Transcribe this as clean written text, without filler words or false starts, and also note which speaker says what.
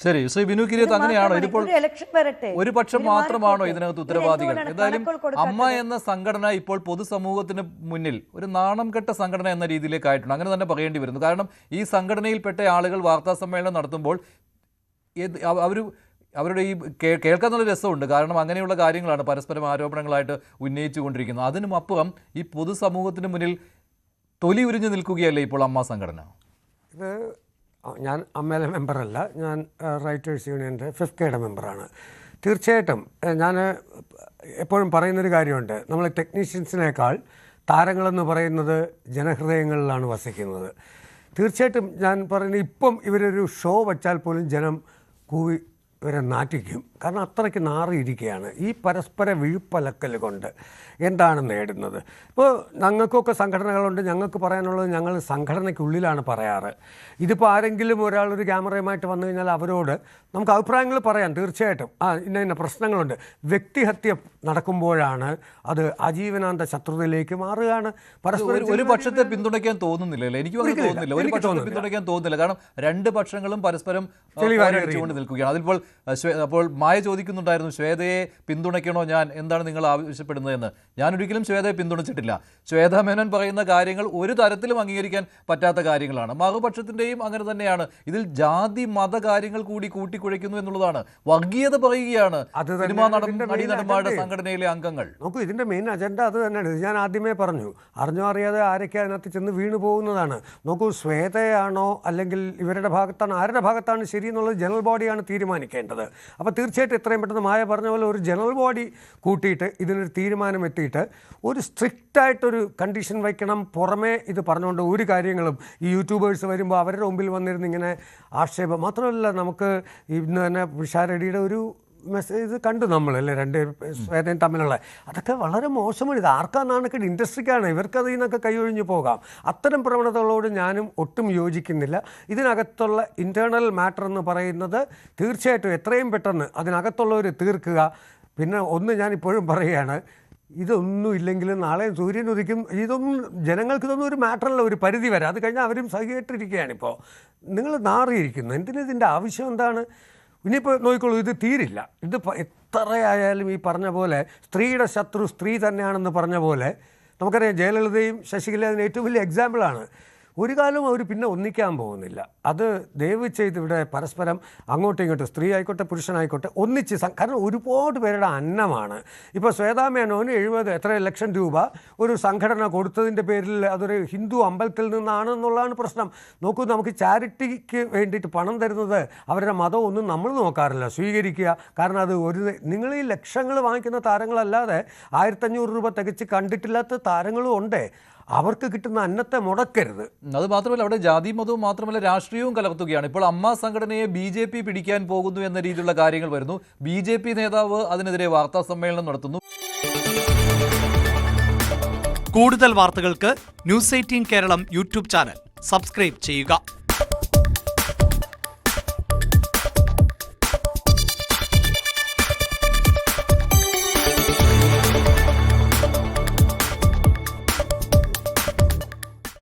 Speaker 1: ശരി, ശ്രീ ബിനു കിരിയത്ത്, അങ്ങനെയാണോ ഇതിപ്പോൾ ഒരു പക്ഷം മാത്രമാണോ ഇതിനകത്ത് ഉത്തരവാദികൾ? എന്തായാലും അമ്മ എന്ന സംഘടന ഇപ്പോൾ പൊതുസമൂഹത്തിന് മുന്നിൽ ഒരു നാണം കെട്ട സംഘടന എന്ന രീതിയിലേക്കായിട്ടുണ്ട്, അങ്ങനെ തന്നെ പറയേണ്ടി വരുന്നു. കാരണം ഈ സംഘടനയിൽപ്പെട്ട ആളുകൾ വാർത്താ സമ്മേളനം നടത്തുമ്പോൾ അവരുടെ ഈ കേൾക്കാൻ നല്ല രസമുണ്ട്. കാരണം അങ്ങനെയുള്ള കാര്യങ്ങളാണ് പരസ്പരം ആരോപണങ്ങളായിട്ട് ഉന്നയിച്ചുകൊണ്ടിരിക്കുന്നത്. അതിനും അപ്പുറം ഈ പൊതുസമൂഹത്തിന് മുന്നിൽ തൊലി ഉരിഞ്ഞു നിൽക്കുകയല്ലേ ഇപ്പോൾ അമ്മ സംഘടന?
Speaker 2: ഇത് ഞാൻ അമ്മയിലെ മെമ്പറല്ല, ഞാൻ റൈറ്റേഴ്സ് യൂണിയൻ്റെ ഫിഫ്കയുടെ മെമ്പറാണ്. തീർച്ചയായിട്ടും ഞാൻ എപ്പോഴും പറയുന്നൊരു കാര്യമുണ്ട്, നമ്മൾ ടെക്നീഷ്യൻസിനേക്കാൾ താരങ്ങളെന്ന് പറയുന്നത് ജനഹൃദയങ്ങളിലാണ് വസിക്കുന്നത്. തീർച്ചയായിട്ടും ഞാൻ പറയുന്നത്, ഇപ്പം ഇവരൊരു ഷോ വച്ചാൽ പോലും ജനം കൂവി ഇവരെ നാറ്റിക്കും. കാരണം അത്രയ്ക്ക് നാറിയിരിക്കുകയാണ് ഈ പരസ്പര വിഴുപ്പലക്കൽ കൊണ്ട്. എന്താണ് നേടുന്നത്? ഇപ്പോൾ ഞങ്ങൾക്കൊക്കെ സംഘടനകളുണ്ട്, ഞങ്ങൾക്ക് പറയാനുള്ളത് ഞങ്ങൾ സംഘടനയ്ക്കുള്ളിലാണ് പറയാറ്. ഇതിപ്പോൾ ആരെങ്കിലും ഒരാളൊരു ക്യാമറയുമായിട്ട് വന്നു കഴിഞ്ഞാൽ അവരോട് നമുക്ക് അഭിപ്രായങ്ങൾ പറയാം, തീർച്ചയായിട്ടും ഇന്ന പ്രശ്നങ്ങളുണ്ട്. വ്യക്തിഹത്യ നടക്കുമ്പോഴാണ് അത് ആജീവനാന്ത ശത്രുതയിലേക്ക് മാറുകയാണ്. പരസ്പരം
Speaker 1: ഒരു പക്ഷത്തെ പിന്തുണയ്ക്കാൻ തോന്നുന്നില്ല, എനിക്ക് തോന്നുന്നില്ല, ഒരു പക്ഷത്തെ പിന്തുണയ്ക്കാൻ തോന്നുന്നില്ല. കാരണം രണ്ട് പക്ഷങ്ങളും പരസ്പരം കൊണ്ട് നിൽക്കുകയാണ്. അതിപ്പോൾ അപ്പോൾ മായ ചോദിക്കുന്നുണ്ടായിരുന്നു, ശ്വേതയെ പിന്തുണയ്ക്കണോ ഞാൻ, എന്താണ് നിങ്ങൾ ആവശ്യപ്പെടുന്നതെന്ന്. ഞാൻ ഒരിക്കലും ശ്വേതയെ പിന്തുണച്ചിട്ടില്ല. ശ്വേതാ മേനോൻ പറയുന്ന കാര്യങ്ങൾ ഒരു തരത്തിലും അംഗീകരിക്കാൻ പറ്റാത്ത കാര്യങ്ങളാണ്. മറുപക്ഷത്തിൻ്റെയും അങ്ങനെ തന്നെയാണ്. ഇതിൽ ജാതി മത കാര്യങ്ങൾ കൂടി കൂട്ടിക്കുഴയ്ക്കുന്നു എന്നുള്ളതാണ്. വർഗീയത പറയുകയാണ് സിനിമാ നടന്മാരുടെ സംഘടനയിലെ അംഗങ്ങൾ.
Speaker 2: നോക്കൂ, ഇതിൻ്റെ മെയിൻ അജണ്ട അത് തന്നെയാണ്. ഞാൻ ആദ്യമേ പറഞ്ഞു, അറിഞ്ഞോ അറിയാതെ ആരൊക്കെ അതിനകത്ത് ചെന്ന് വീണു പോകുന്നതാണ്. നോക്കൂ, ശ്വേതയാണോ അല്ലെങ്കിൽ ഇവരുടെ ഭാഗത്താണ്, ആരുടെ ഭാഗത്താണ് ശരി എന്നുള്ളത് ജനറൽ ബോഡിയാണ് തീരുമാനിക്കേണ്ടത്. അപ്പോൾ തീർച്ചയായിട്ടും എത്രയും പെട്ടെന്ന് മായ പറഞ്ഞ പോലെ ഒരു ജനറൽ ബോഡി കൂട്ടിയിട്ട് ഇതിനൊരു തീരുമാനം എത്തിയിട്ട് ഒരു സ്ട്രിക്റ്റായിട്ടൊരു കണ്ടീഷൻ വയ്ക്കണം. പുറമേ ഇത് പറഞ്ഞുകൊണ്ട് ഒരു കാര്യങ്ങളും ഈ യൂട്യൂബേഴ്സ് വരുമ്പോൾ അവരുടെ മുമ്പിൽ വന്നിരുന്ന് ഇങ്ങനെ ആക്ഷേപം മാത്രമല്ല. നമുക്ക് ഇന്ന് തന്നെ പിഷാരടിയുടെ ഒരു മെസ്സേജ് കണ്ടു നമ്മളല്ലേ, രണ്ട് ശ്വേതയും തമ്മിലുള്ള, അതൊക്കെ വളരെ മോശമാണ്. ഇത് ആർക്കാണെന്നൊക്കെ ഇൻഡസ്ട്രിക്കാണ്, ഇവർക്കത് ഇതിനൊക്കെ കൈയൊഴിഞ്ഞു പോകാം. അത്തരം പ്രവണതകളോട് ഞാനും ഒട്ടും യോജിക്കുന്നില്ല. ഇതിനകത്തുള്ള ഇൻറ്റേർണൽ മാറ്റർ എന്ന് പറയുന്നത് തീർച്ചയായിട്ടും എത്രയും പെട്ടെന്ന് അതിനകത്തുള്ളവർ തീർക്കുക. പിന്നെ ഒന്ന് ഞാനിപ്പോഴും പറയുകയാണ്, ഇതൊന്നും ഇല്ലെങ്കിലും നാളെ സൂര്യൻ ഉദിക്കും. ഇതൊന്നും ജനങ്ങൾക്കിതൊന്നും ഒരു മാറ്ററല്ല, ഒരു പരിധി വരെ. അത് കഴിഞ്ഞാൽ അവരും സഹികേട്ടിരിക്കുകയാണിപ്പോൾ. നിങ്ങൾ നാറിയിരിക്കുന്നു. ഇതിൻ്റെ ആവശ്യം എന്താണ്? ഇനിയിപ്പോൾ നോക്കിക്കോളൂ, ഇത് തീരില്ല. ഇത് എത്രയായാലും ഈ പറഞ്ഞ പോലെ സ്ത്രീയുടെ ശത്രു സ്ത്രീ തന്നെയാണെന്ന് പറഞ്ഞ പോലെ നമുക്കറിയാം, ജയലളിതയും ശശികല അതിന് ഏറ്റവും വലിയ എക്സാമ്പിളാണ്. ഒരു കാലവും അവർ പിന്നെ ഒന്നിക്കാൻ പോകുന്നില്ല. അത് ദയവ് ചെയ്ത് ഇവിടെ പരസ്പരം അങ്ങോട്ടും ഇങ്ങോട്ടും, സ്ത്രീ ആയിക്കോട്ടെ പുരുഷനായിക്കോട്ടെ, ഒന്നിച്ച് കാരണം ഒരുപാട് പേരുടെ അന്നമാണ്. ഇപ്പോൾ ശ്വേതാ മേനോന് 70 ലക്ഷം രൂപ ഒരു സംഘടന കൊടുത്തതിൻ്റെ പേരിൽ അതൊരു ഹിന്ദു അമ്പലത്തിൽ നിന്നാണെന്നുള്ളതാണ് പ്രശ്നം. നോക്കൂ, നമുക്ക് ചാരിറ്റിക്ക് വേണ്ടിയിട്ട് പണം തരുന്നത് അവരുടെ മതം ഒന്നും നമ്മൾ നോക്കാറില്ല, സ്വീകരിക്കുക. കാരണം അത് നിങ്ങൾ ഈ ലക്ഷങ്ങൾ വാങ്ങിക്കുന്ന താരങ്ങളല്ലാതെ 1500 രൂപ തികച്ച് കണ്ടിട്ടില്ലാത്ത താരങ്ങളും ഉണ്ട്. അവർക്ക് കിട്ടുന്ന അന്നത്തെ മുടക്കരുത്.
Speaker 1: അത് മാത്രമല്ല, അവിടെ ജാതി മതവും മാത്രമല്ല രാഷ്ട്രീയവും കലർത്തുകയാണ്. ഇപ്പോൾ അമ്മ സംഘടനയെ BJP പിടിക്കാൻ പോകുന്നു എന്ന രീതിയിലുള്ള കാര്യങ്ങൾ വരുന്നു. BJP നേതാവ് അതിനെതിരെ വാർത്താ സമ്മേളനം നടത്തുന്നു.
Speaker 3: കൂടുതൽ വാർത്തകൾക്ക് News 18 Keralam YouTube channel subscribe ചെയ്യുക.